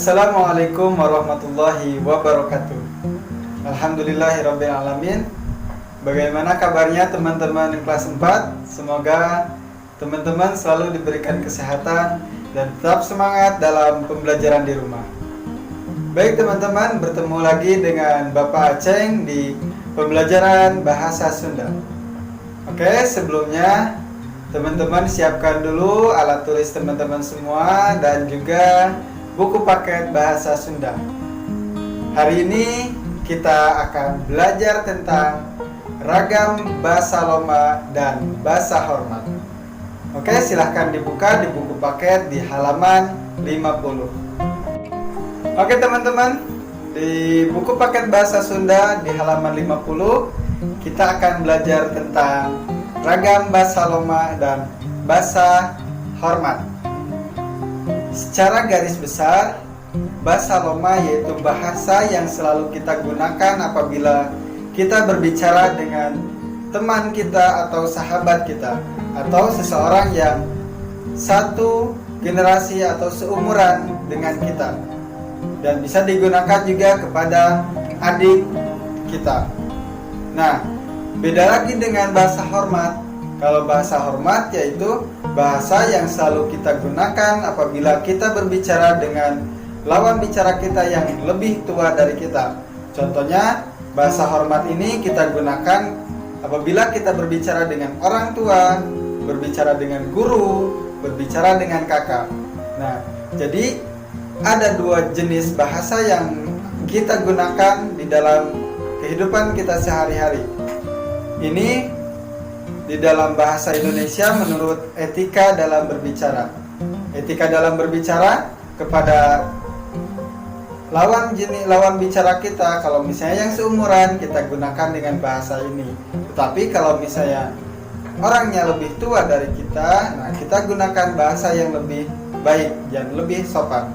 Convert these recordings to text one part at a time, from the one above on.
Assalamualaikum warahmatullahi wabarakatuh. Alhamdulillahirabbil alamin. Bagaimana kabarnya teman-teman kelas 4? Semoga teman-teman selalu diberikan kesehatan dan tetap semangat dalam pembelajaran di rumah. Baik teman-teman, bertemu lagi dengan Bapak Aceng di pembelajaran bahasa Sunda. Oke, sebelumnya teman-teman siapkan dulu alat tulis teman-teman semua dan juga buku paket bahasa Sunda. Hari ini kita akan belajar tentang ragam bahasa loma dan bahasa hormat. Oke, silahkan dibuka di buku paket di halaman 50. Oke teman-teman, di buku paket bahasa Sunda di halaman 50 kita akan belajar tentang ragam bahasa loma dan bahasa hormat. Secara garis besar, bahasa loma yaitu bahasa yang selalu kita gunakan apabila kita berbicara dengan teman kita atau sahabat kita atau seseorang yang satu generasi atau seumuran dengan kita, dan bisa digunakan juga kepada adik kita. Nah, beda lagi dengan bahasa hormat. Kalau bahasa hormat yaitu bahasa yang selalu kita gunakan apabila kita berbicara dengan lawan bicara kita yang lebih tua dari kita. Contohnya, bahasa hormat ini kita gunakan apabila kita berbicara dengan orang tua, berbicara dengan guru, berbicara dengan kakak. Nah, jadi ada dua jenis bahasa yang kita gunakan di dalam kehidupan kita sehari-hari. Ini di dalam bahasa Indonesia menurut etika dalam berbicara. Etika dalam berbicara kepada lawan bicara kita, kalau misalnya yang seumuran kita gunakan dengan bahasa ini. Tetapi kalau misalnya orangnya lebih tua dari kita, nah kita gunakan bahasa yang lebih baik, yang lebih sopan.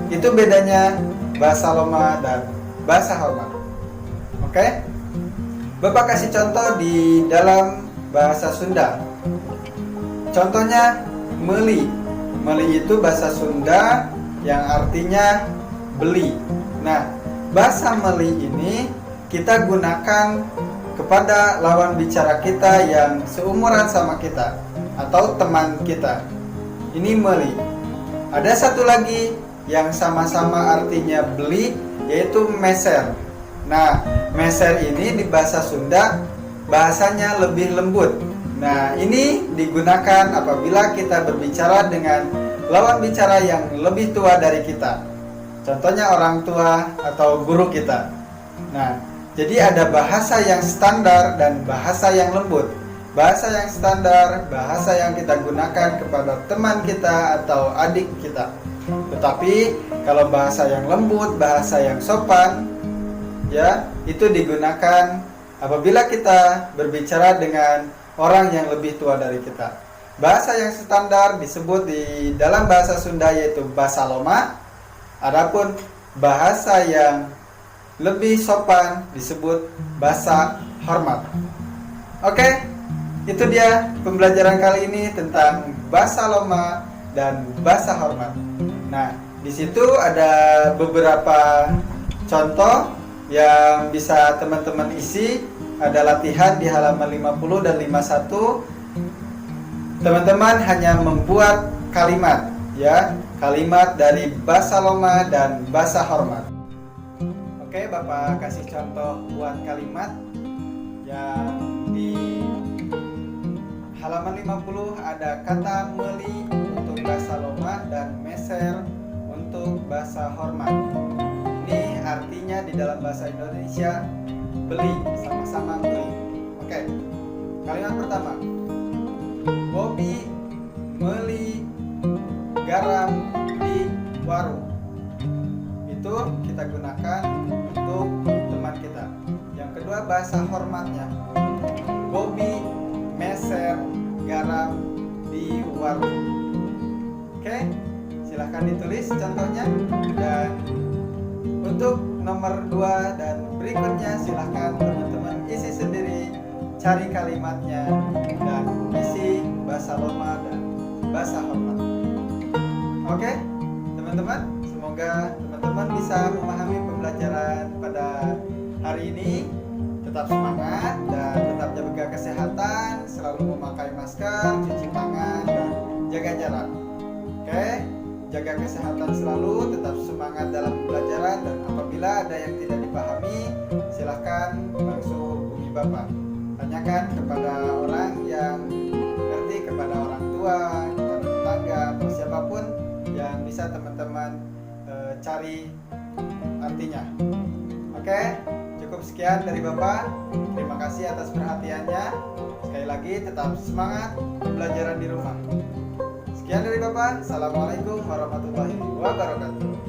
Itu bedanya bahasa loma dan bahasa hormat. Oke? Bapak kasih contoh di dalam bahasa Sunda. Contohnya meli. Meli itu bahasa Sunda yang artinya beli. Nah, bahasa meli ini kita gunakan kepada lawan bicara kita yang seumuran sama kita atau teman kita. Ini meli. Ada satu lagi yang sama-sama artinya beli, yaitu meser. Nah, meser ini di bahasa Sunda bahasanya lebih lembut. Nah, ini digunakan apabila kita berbicara dengan lawan bicara yang lebih tua dari kita. Contohnya orang tua atau guru kita. Nah, jadi ada bahasa yang standar dan bahasa yang lembut. Bahasa yang standar, bahasa yang kita gunakan kepada teman kita atau adik kita. Tetapi kalau bahasa yang lembut, bahasa yang sopan, ya, itu digunakan apabila kita berbicara dengan orang yang lebih tua dari kita. Bahasa yang standar disebut di dalam bahasa Sunda yaitu bahasa loma. Adapun bahasa yang lebih sopan disebut bahasa hormat. Oke, itu dia pembelajaran kali ini tentang bahasa loma dan bahasa hormat. Nah, di situ ada beberapa contoh yang bisa teman-teman isi. Ada latihan di halaman 50 dan 51. Teman-teman hanya membuat kalimat, ya, kalimat dari bahasa loma dan bahasa hormat. Oke, Bapak kasih contoh buat kalimat yang di halaman 50 ada kata meli untuk bahasa loma dan meser untuk bahasa hormat. Ini artinya di dalam bahasa Indonesia beli, sama-sama beli. Oke, kalimat pertama, Bobby beli garam di warung. Itu kita gunakan untuk teman kita. Yang kedua, bahasa hormatnya, Bobby meser garam di warung. Oke, silahkan ditulis contohnya. Dan untuk nomor 2 dan berikutnya silahkan teman-teman isi sendiri, cari kalimatnya dan isi bahasa loma dan bahasa hormat. Oke, teman-teman, semoga teman-teman teman-teman bisa memahami pembelajaran pada hari ini. Tetap semangat dan tetap jaga kesehatan, selalu memakai masker, cuci tangan, dan jaga jarak. Oke, jaga kesehatan selalu, tetap semangat dalam pembelajaran, dan apabila ada yang tidak dipahami, silahkan langsung hubungi Bapak. Tanyakan kepada orang yang ngerti, kepada orang tua, kepada tetangga, atau siapapun yang bisa teman-teman cari artinya. Oke, cukup sekian dari Bapak. Terima kasih atas perhatiannya. Sekali lagi tetap semangat pembelajaran di rumah. Sekian dari Bapak. Assalamualaikum warahmatullahi wabarakatuh.